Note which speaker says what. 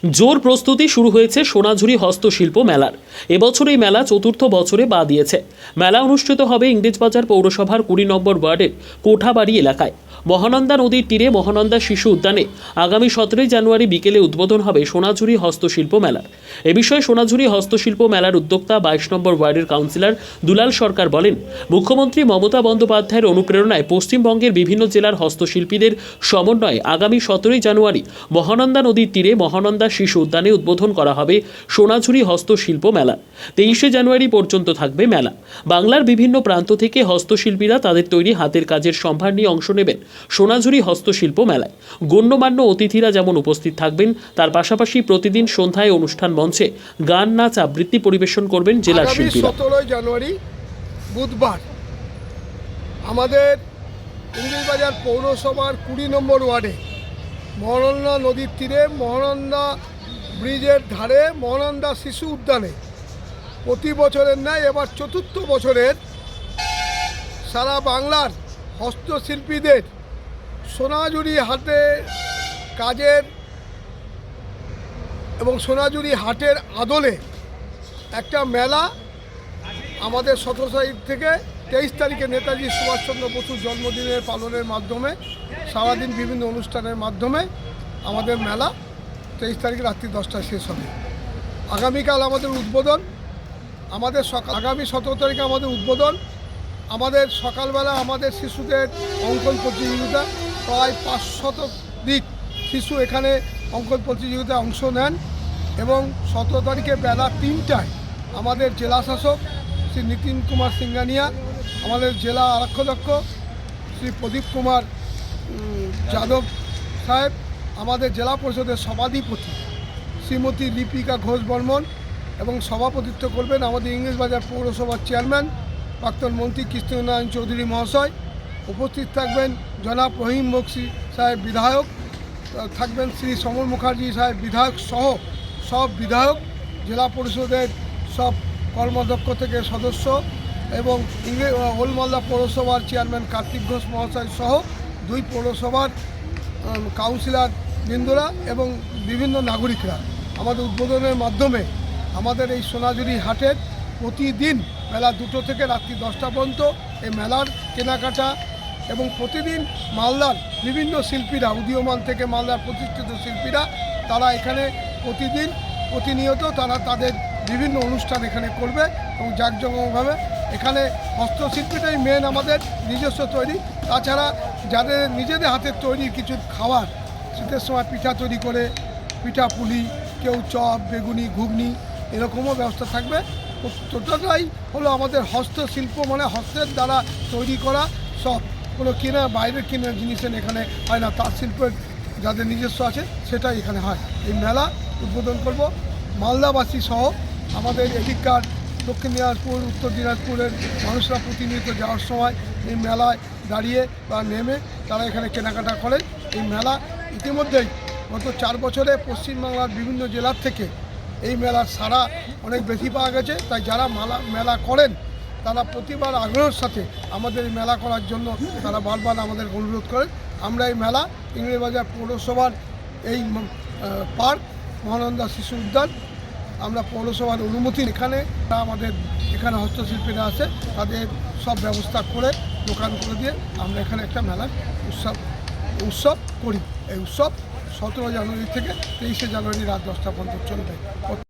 Speaker 1: জোর প্রস্তুতি শুরু হয়েছে সোনাঝুরি হস্তশিল্প মেলার। এবছর এই মেলা চতুর্থ বছরে পা দিয়েছে। মেলা অনুষ্ঠিত হবে ইংরেজবাজার পৌরসভার ২০ নম্বর ওয়ার্ডের কোঠাবাড়ি এলাকায়। মহানন্দা নদীর তীরে মহানন্দা শিশু উদ্যানে আগামী ১৭ জানুয়ারি বিকেলে উদ্বোধন হবে সোনাঝুরি হস্তশিল্প মেলার। এ বিষয়ে সোনাঝুরি হস্তশিল্প মেলার উদ্যোক্তা ২২ নম্বর ওয়ার্ডের কাউন্সিলর দুলাল সরকার বলেন, মুখ্যমন্ত্রী মমতা বন্দ্যোপাধ্যায়ের অনুপ্রেরণায় পশ্চিমবঙ্গের বিভিন্ন জেলার হস্তশিল্পীদের সমন্বয়ে আগামী ১৭ জানুয়ারি মহানন্দা নদীর তীরে মহানন্দা শিশু উদ্যানে উদ্বোধন করা হবে সোনাঝুরি হস্তশিল্প মেলা। ২৩ জানুয়ারি পর্যন্ত থাকবে মেলা। বাংলার বিভিন্ন প্রান্ত থেকে হস্তশিল্পীরা তাদের তৈরি হাতের কাজের সম্ভার নিয়ে অংশ নেবেন সোনাঝুরি হস্তশিল্প মেলায়। গণ্যমান্য অতিথিরা যেমন উপস্থিত থাকবেন, তার পাশাপাশি প্রতিদিন সন্ধ্যায় অনুষ্ঠান মঞ্চে গান, নাচ, আবৃত্তি পরিবেশন করবেন জেলার শিল্পীরা।
Speaker 2: ১৭ জানুয়ারি বুধবার আমাদের ইংরেজবাজার পৌরসভার ২০ নম্বর ওয়ার্ডে মহানন্দা নদীর তীরে মহানন্দা ব্রিজের ধারে মহানন্দা শিশু উদ্যানে প্রতি বছরের ন্যায় এবার চতুর্থ বছরের সারা বাংলার হস্তশিল্পীদের সোনাঝুরি হাটে কাজের এবং সোনাঝুরি হাটের আদলে একটা মেলা আমাদের ১৭ তারিখ থেকে ২৩ তারিখে নেতাজি সুভাষচন্দ্র বসুর জন্মদিনের পালনের মাধ্যমে সারাদিন বিভিন্ন অনুষ্ঠানের মাধ্যমে আমাদের মেলা ২৩ তারিখ রাত্রি ১০টায় শেষ হবে। আগামীকাল আমাদের উদ্বোধন, আগামী ১৭ তারিখে আমাদের উদ্বোধন। আমাদের সকালবেলা আমাদের শিশুদের অঙ্কন প্রতিযোগিতা, প্রায় ৫০০ শিশু এখানে অঙ্কন প্রতিযোগিতায় অংশ নেন এবং ১৭ তারিখে বেলা ৩টায় আমাদের জেলা শাসক শ্রী নীতিন কুমার সিঙ্গানিয়া, আমাদের জেলা আরক্ষাধ্যক্ষ শ্রী প্রদীপ কুমার যাদব সাহেব, আমাদের জেলা পরিষদের সভাধিপতি শ্রীমতী লিপিকা ঘোষ বর্মন এবং সভাপতিত্ব করবেন আমাদের ইংরেজবাজার পৌরসভার চেয়ারম্যান প্রাক্তন মন্ত্রী কৃষ্ণনারায়ণ চৌধুরী মহাশয়। উপস্থিত থাকবেন জনাব রহিম বক্সি সাহেব বিধায়ক, থাকবেন শ্রী সমর মুখার্জি সাহেব বিধায়ক সহ সব বিধায়ক, জেলা পরিষদের সব কর্মাধ্যক্ষ থেকে সদস্য এবং ওলমালদা পৌরসভার চেয়ারম্যান কার্তিক ঘোষ মহাশয় সহ ২ পৌরসভার কাউন্সিলর বৃন্দরা এবং বিভিন্ন নাগরিকরা। আমাদের উদ্বোধনের মাধ্যমে আমাদের এই সোনাঝুরি হাটের প্রতিদিন বেলা ২টো থেকে রাত্রি ১০টা পর্যন্ত এই মেলার কেনাকাটা এবং প্রতিদিন মালদার বিভিন্ন শিল্পীরা, উদীয়মান থেকে মালদার প্রতিষ্ঠিত শিল্পীরা, তারা এখানে প্রতিনিয়ত তারা তাদের বিভিন্ন অনুষ্ঠান এখানে করবে এবং জাঁকজমকভাবে। এখানে হস্তশিল্পীটাই মেন আমাদের নিজস্ব তৈরি, তাছাড়া যাদের নিজেদের হাতের তৈরি কিছু খাবার, শীতের সময় পিঠা তৈরি করে পিঠা পুলি, কেউ চপ, বেগুনি, ঘুগনি এরকমও ব্যবস্থা থাকবে। টোটালটাই হলো আমাদের হস্তশিল্প, মানে হস্তের দ্বারা তৈরি করা সব, কোনো বাইরের কেনার জিনিস এখানে হয় না। তাঁত শিল্পের যাদের নিজস্ব আছে সেটাই এখানে হয়। এই মেলা উদ্বোধন করব মালদাবাসী সহ আমাদের এদিককার দক্ষিণ দিনাজপুর, উত্তর দিনাজপুরের মানুষরা প্রতিনিয়ত যাওয়ার সময় এই মেলায় দাঁড়িয়ে বা নেমে তারা এখানে কেনাকাটা করেন। এই মেলা ইতিমধ্যেই গত ৪ বছরে পশ্চিমবাংলার বিভিন্ন জেলার থেকে এই মেলার সাড়া অনেক বেশি পাওয়া গেছে। তাই যারা মেলা করেন তারা প্রতিবার আগ্রহের সাথে আমাদের এই মেলা করার জন্য তারা বারবার আমাদের অনুরোধ করেন। আমরা এই মেলা ইংরেজবাজার পৌরসভার এই পার্ক মহানন্দা শিশু উদ্যান, আমরা পৌরসভার অনুমতি এখানে আমাদের এখানে হস্তশিল্পীরা আছে, তাদের সব ব্যবস্থা করে দোকান করে দিয়ে আমরা এখানে একটা মেলার উৎসব করি। এই উৎসব ১৭ জানুয়ারি থেকে ২৩ জানুয়ারি রাত ১০টা পর্যন্ত চলবে।